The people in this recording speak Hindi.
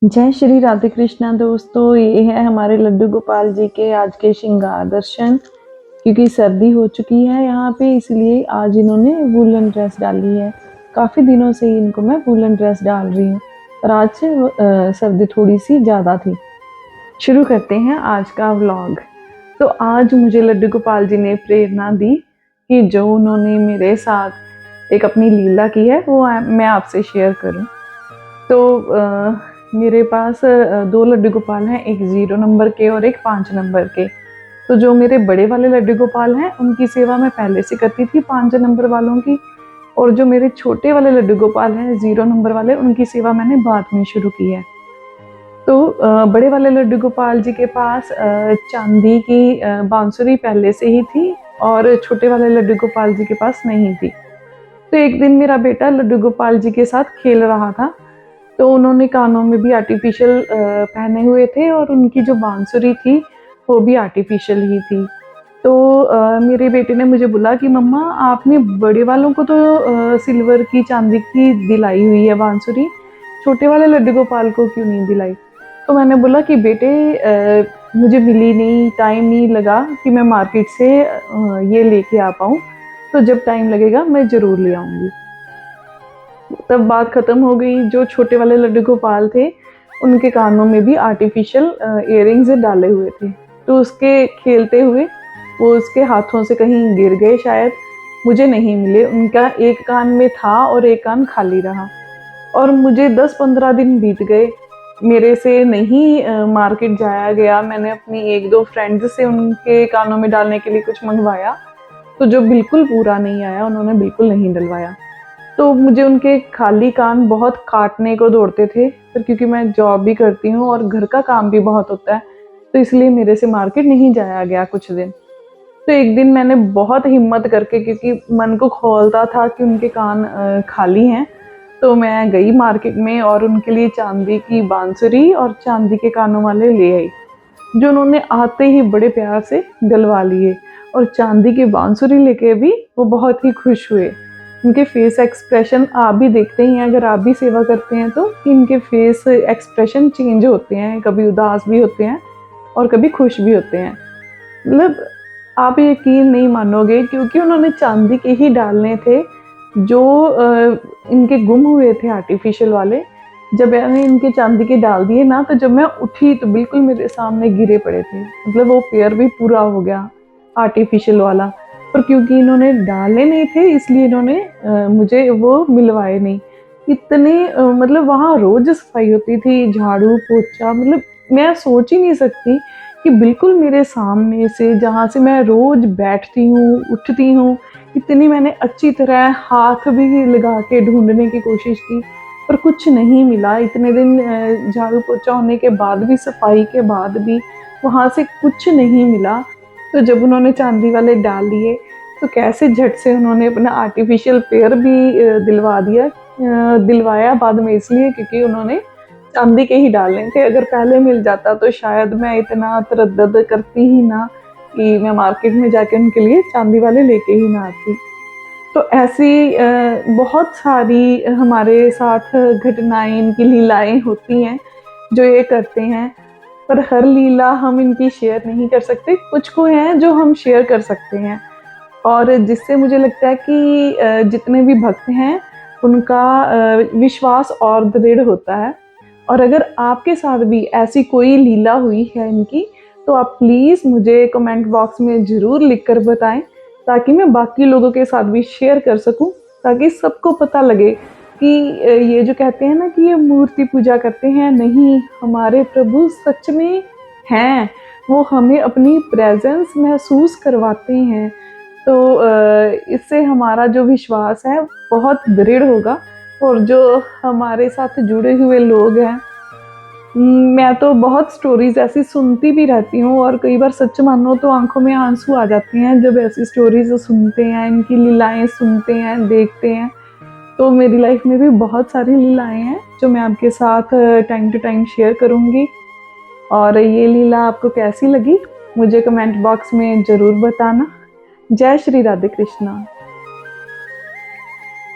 जय श्री राधे कृष्णा दोस्तों, ये है हमारे लड्डू गोपाल जी के आज के श्रृंगार दर्शन। क्योंकि सर्दी हो चुकी है यहाँ पे, इसलिए आज इन्होंने वूलन ड्रेस डाली है। काफ़ी दिनों से इनको मैं वूलन ड्रेस डाल रही हूँ, पर आज से सर्दी थोड़ी सी ज़्यादा थी। शुरू करते हैं आज का व्लॉग। तो आज मुझे लड्डू गोपाल जी ने प्रेरणा दी कि जो उन्होंने मेरे साथ एक अपनी लीला की है वो मैं आपसे शेयर करूं। तो मेरे पास दो लड्डू गोपाल हैं, एक 0 नंबर के और एक 5 नंबर के। तो जो मेरे बड़े वाले लड्डू गोपाल हैं उनकी सेवा मैं पहले से करती थी 5 नंबर वालों की, और जो मेरे छोटे वाले लड्डू गोपाल हैं 0 नंबर वाले, उनकी सेवा मैंने बाद में शुरू की है। तो बड़े वाले लड्डू गोपाल जी के पास चांदी की बांसुरी पहले से ही थी, और छोटे वाले लड्डू गोपाल जी के पास नहीं थी। तो एक दिन मेरा बेटा लड्डू गोपाल जी के साथ खेल रहा था, तो उन्होंने कानों में भी आर्टिफिशियल पहने हुए थे, और उनकी जो बांसुरी थी वो भी आर्टिफिशियल ही थी। तो मेरे बेटे ने मुझे बोला कि मम्मा, आपने बड़े वालों को तो सिल्वर की चांदी की दिलाई हुई है बांसुरी, छोटे वाले लड्डू गोपाल को क्यों नहीं दिलाई? तो मैंने बोला कि बेटे, मुझे मिली नहीं, टाइम नहीं लगा कि मैं मार्केट से ये लेके आ पाऊँ, तो जब टाइम लगेगा मैं ज़रूर ले आऊँगी। तब बात खत्म हो गई। जो छोटे वाले लड्डू गोपाल थे उनके कानों में भी आर्टिफिशियल इयररिंग्स डाले हुए थे, तो उसके खेलते हुए वो उसके हाथों से कहीं गिर गए शायद, मुझे नहीं मिले। उनका एक कान में था और एक कान खाली रहा, और मुझे 10-15 दिन बीत गए, मेरे से नहीं मार्केट जाया गया। मैंने अपनी 1-2 फ्रेंड्स से उनके कानों में डालने के लिए कुछ मंगवाया, तो जो बिल्कुल पूरा नहीं आया, उन्होंने बिल्कुल नहीं डलवाया। तो मुझे उनके खाली कान बहुत काटने को दौड़ते थे, पर क्योंकि मैं जॉब भी करती हूँ और घर का काम भी बहुत होता है, तो इसलिए मेरे से मार्केट नहीं जाया गया कुछ दिन। तो एक दिन मैंने बहुत हिम्मत करके, क्योंकि मन को खौलता था कि उनके कान खाली हैं, तो मैं गई मार्केट में और उनके लिए चांदी की बांसुरी और चांदी के कानों वाले ले आई, जो उन्होंने आते ही बड़े प्यार से डलवा लिए। और चांदी की बांसुरी लेके भी वो बहुत ही खुश हुए। उनके फेस एक्सप्रेशन आप भी देखते ही हैं, अगर आप भी सेवा करते हैं तो, कि इनके फेस एक्सप्रेशन चेंज होते हैं, कभी उदास भी होते हैं और कभी खुश भी होते हैं। मतलब आप यकीन नहीं मानोगे, क्योंकि उन्होंने चांदी के ही डालने थे जो इनके गुम हुए थे आर्टिफिशियल वाले। जब मैंने इनके चांदी के डाल दिए ना, तो जब मैं उठी तो बिल्कुल मेरे सामने गिरे पड़े थे। मतलब वो पेयर भी पूरा हो गया आर्टिफिशियल वाला, पर क्योंकि इन्होंने डाले नहीं थे इसलिए इन्होंने मुझे वो मिलवाए नहीं। इतने मतलब वहाँ रोज सफाई होती थी, झाड़ू पोछा, मतलब मैं सोच ही नहीं सकती कि बिल्कुल मेरे सामने से, जहाँ से मैं रोज बैठती हूँ उठती हूँ, इतनी मैंने अच्छी तरह हाथ भी लगा के ढूंढने की कोशिश की, पर कुछ नहीं मिला। इतने दिन झाड़ू पोछा होने के बाद भी, सफाई के बाद भी वहाँ से कुछ नहीं मिला। तो जब उन्होंने चांदी वाले डाल लिए, तो कैसे झट से उन्होंने अपना आर्टिफिशियल पेयर भी दिलवा दिया। दिलवाया बाद में इसलिए क्योंकि उन्होंने चांदी के ही डालने थे। अगर पहले मिल जाता तो शायद मैं इतना तरद्दद करती ही ना, कि मैं मार्केट में जाके उनके लिए चांदी वाले लेके ही ना आती। तो ऐसी बहुत सारी हमारे साथ घटनाएं, इनकी लीलाएं होती हैं जो ये करते हैं, पर हर लीला हम इनकी शेयर नहीं कर सकते। कुछ को हैं जो हम शेयर कर सकते हैं, और जिससे मुझे लगता है कि जितने भी भक्त हैं उनका विश्वास और दृढ़ होता है। और अगर आपके साथ भी ऐसी कोई लीला हुई है इनकी, तो आप प्लीज़ मुझे कमेंट बॉक्स में ज़रूर लिख कर बताएं, ताकि मैं बाकी लोगों के साथ भी शेयर कर सकूं, ताकि सबको पता लगे कि ये जो कहते हैं ना कि ये मूर्ति पूजा करते हैं, नहीं, हमारे प्रभु सच में हैं। वो हमें अपनी प्रेजेंस महसूस करवाते हैं। तो इससे हमारा जो विश्वास है बहुत दृढ़ होगा, और जो हमारे साथ जुड़े हुए लोग हैं, मैं तो बहुत स्टोरीज़ ऐसी सुनती भी रहती हूँ, और कई बार सच मानो तो आँखों में आँसू आ जाते हैं जब ऐसी स्टोरीज़ सुनते हैं, इनकी लीलाएँ सुनते हैं, देखते हैं। तो मेरी लाइफ में भी बहुत सारी लीलाएँ हैं जो मैं आपके साथ टाइम टू टाइम शेयर करूँगी। और ये लीला आपको कैसी लगी मुझे कमेंट बॉक्स में ज़रूर बताना। जय श्री राधे कृष्णा।